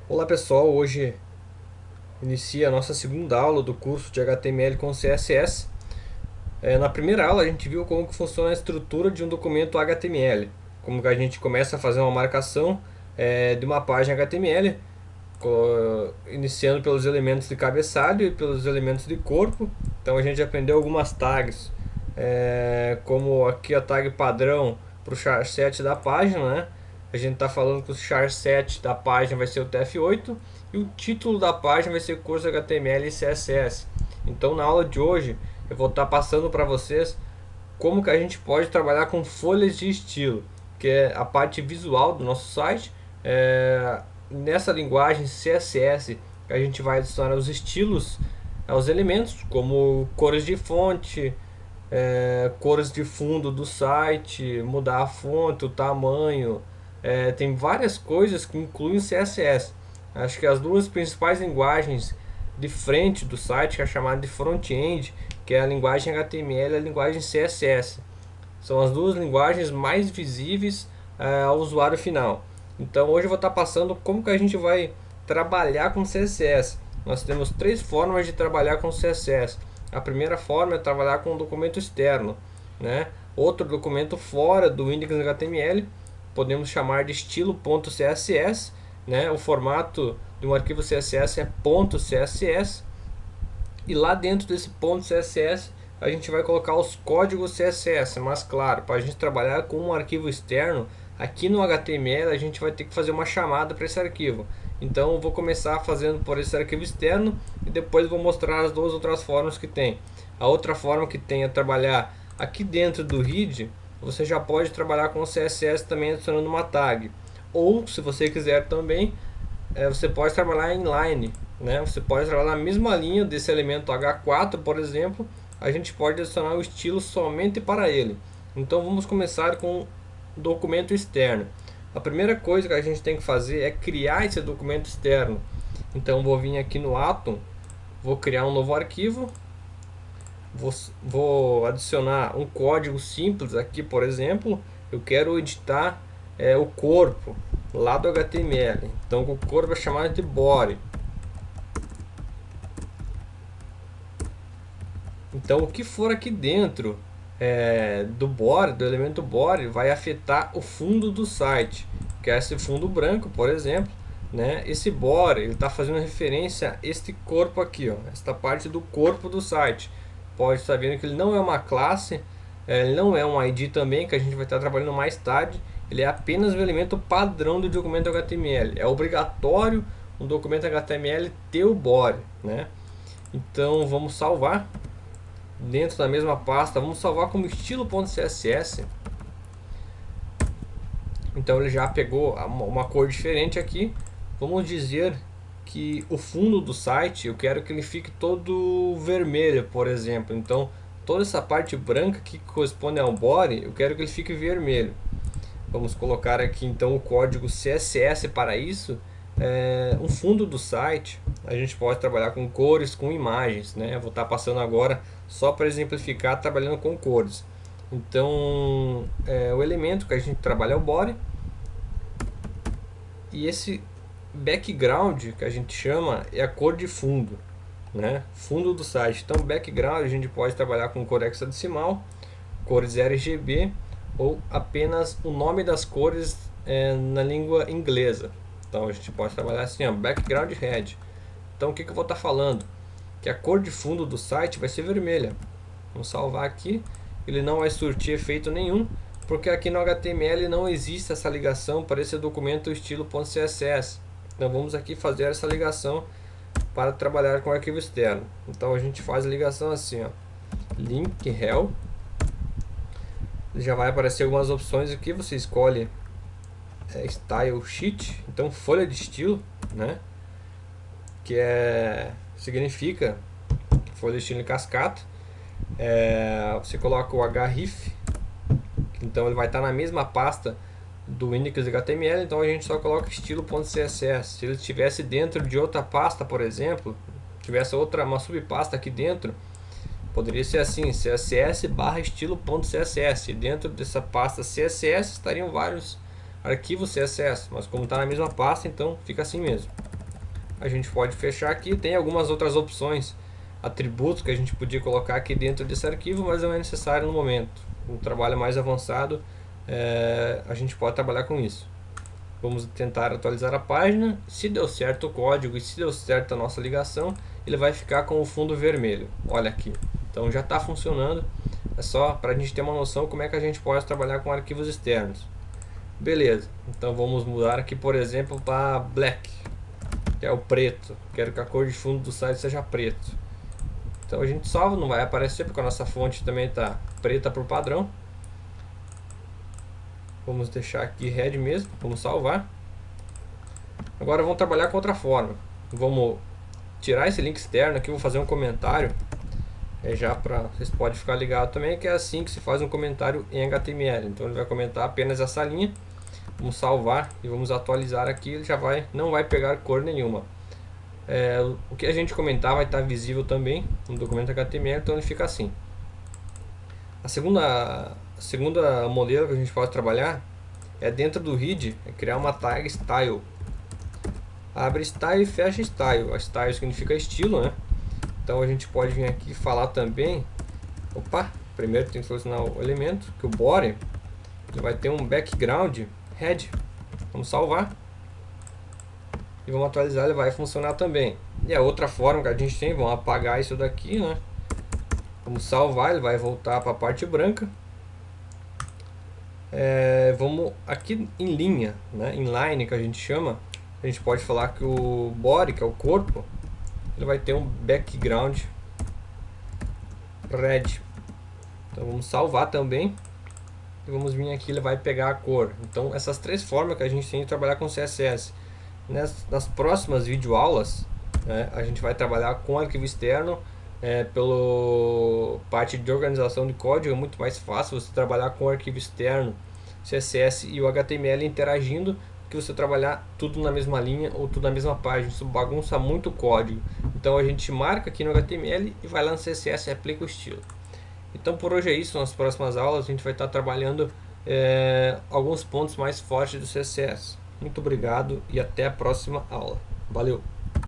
Olá pessoal, hoje inicia a nossa segunda aula do curso de HTML com CSS. Na primeira aula a gente viu como que funciona a estrutura de um documento HTML, como que a gente começa a fazer uma marcação de uma página HTML, iniciando pelos elementos de cabeçalho e pelos elementos de corpo. Então a gente aprendeu algumas tags, como aqui a tag padrão para o char7 da página, né? A gente está falando que o char7 da página vai ser o TF8 e o título da página vai ser curso HTML e CSS. Então na aula de hoje eu vou estar passando para vocês como que a gente pode trabalhar com folhas de estilo, que é a parte visual do nosso site. Nessa linguagem CSS a gente vai adicionar os estilos aos elementos, como cores de fonte, cores de fundo do site, mudar a fonte, o tamanho. Tem várias coisas que incluem CSS. Acho que as duas principais linguagens de frente do site, que é chamada de front-end, que é a linguagem HTML e a linguagem CSS. São as duas linguagens mais visíveis ao usuário final. Então hoje eu vou estar passando como que a gente vai trabalhar com CSS. Nós temos três formas de trabalhar com CSS. A primeira forma é trabalhar com um documento externo, né? Outro documento fora do index HTML, podemos chamar de estilo.css, né? O formato de um arquivo CSS é .css, e lá dentro desse .css a gente vai colocar os códigos CSS, mas claro, para a gente trabalhar com um arquivo externo, aqui no HTML a gente vai ter que fazer uma chamada para esse arquivo. Então eu vou começar fazendo por esse arquivo externo e depois vou mostrar as duas outras formas que tem. A outra forma que tem é trabalhar aqui dentro do read. Você já pode trabalhar com o CSS também adicionando uma tag. Ou se você quiser também, você pode trabalhar inline, né? Você pode trabalhar na mesma linha desse elemento H4, por exemplo. A gente pode adicionar o estilo somente para ele. Então vamos começar com o documento externo. A primeira coisa que a gente tem que fazer é criar esse documento externo. Então vou vir aqui no Atom, vou criar um novo arquivo, vou adicionar um código simples aqui, por exemplo. Eu quero editar o corpo lá do HTML. Então o corpo é chamado de body. Então o que for aqui dentro do body, do elemento body, vai afetar o fundo do site, que é esse fundo branco, por exemplo, né? Esse body ele está fazendo referência a este corpo aqui, ó, esta parte do corpo do site. Pode estar vendo que ele não é uma classe, ele não é um ID também, que a gente vai estar trabalhando mais tarde. Ele é apenas o elemento padrão do documento HTML. É obrigatório um documento HTML ter o body, né? Então vamos salvar dentro da mesma pasta, vamos salvar como estilo.css. Então ele já pegou uma cor diferente aqui. Vamos dizer que o fundo do site eu quero que ele fique todo vermelho, por exemplo. Então toda essa parte branca que corresponde ao body, eu quero que ele fique vermelho. Vamos colocar aqui então o código CSS para isso. Um fundo do site a gente pode trabalhar com cores, com imagens, né? Eu vou estar passando agora só para exemplificar trabalhando com cores. Então o elemento que a gente trabalha é o body, e esse background que a gente chama é a cor de fundo, né? Fundo do site. Então background a gente pode trabalhar com cor hexadecimal, cores RGB ou apenas o nome das cores na língua inglesa. Então a gente pode trabalhar assim, ó, background red. Então o que eu vou estar falando? Que a cor de fundo do site vai ser vermelha. Vamos salvar aqui. Ele não vai surtir efeito nenhum, porque aqui no HTML não existe essa ligação para esse documento estilo.css. Então vamos aqui fazer essa ligação para trabalhar com arquivo externo. Então a gente faz a ligação assim, ó, link rel. Já vai aparecer algumas opções aqui, você escolhe style sheet, então folha de estilo, né? Que significa folha de estilo em cascata. Você coloca o href, então ele vai estar na mesma pasta do index HTML, então a gente só coloca estilo.css. Se ele estivesse dentro de outra pasta, por exemplo, tivesse uma subpasta aqui dentro, poderia ser assim, css barra estilo.css. Dentro dessa pasta CSS estariam vários arquivos CSS, mas como está na mesma pasta, então fica assim mesmo. a gente pode fechar aqui. Tem algumas outras opções, atributos que a gente podia colocar aqui dentro desse arquivo, mas não é necessário no momento. Um trabalho mais avançado, a gente pode trabalhar com isso. Vamos tentar atualizar a página. Se deu certo o código e se deu certo a nossa ligação, ele vai ficar com o fundo vermelho. Olha aqui. Então já está funcionando. É só para a gente ter uma noção como é que a gente pode trabalhar com arquivos externos. Beleza. Então vamos mudar aqui, por exemplo, para black, que é o preto. Quero que a cor de fundo do site seja preto. Então a gente salva, não vai aparecer porque a nossa fonte também está preta por padrão. Vamos deixar aqui red mesmo, vamos salvar. Agora vamos trabalhar com outra forma. Vamos tirar esse link externo aqui, vou fazer um comentário. Já para vocês podem ficar ligados também, que é assim que se faz um comentário em HTML. Então ele vai comentar apenas essa linha. Vamos salvar e vamos atualizar aqui. Ele já não vai pegar cor nenhuma. O que a gente comentar vai estar visível também no documento HTML, então ele fica assim. A segunda modelo que a gente pode trabalhar é dentro do head, é criar uma tag style. Abre style e fecha style. A style significa estilo, né? Então a gente pode vir aqui e falar também. Opa, primeiro tem que selecionar o elemento, que o body ele vai ter um background red. Vamos salvar e vamos atualizar, ele vai funcionar também. E a outra forma que a gente tem, vamos apagar isso daqui, né? Vamos salvar, ele vai voltar para a parte branca. Vamos aqui em linha, né? Inline que a gente chama. A gente pode falar que o body, que é o corpo, ele vai ter um background red. Então vamos salvar também e vamos vir aqui, ele vai pegar a cor. Então essas três formas que a gente tem de trabalhar com CSS. Nas próximas videoaulas, a gente vai trabalhar com arquivo externo. Pela parte de organização de código é muito mais fácil você trabalhar com o arquivo externo, CSS e o HTML interagindo, que você trabalhar tudo na mesma linha ou tudo na mesma página. Isso bagunça muito o código. Então a gente marca aqui no HTML e vai lá no CSS e aplica o estilo. Então por hoje é isso. Nas próximas aulas a gente vai estar trabalhando alguns pontos mais fortes do CSS. Muito obrigado e até a próxima aula. Valeu!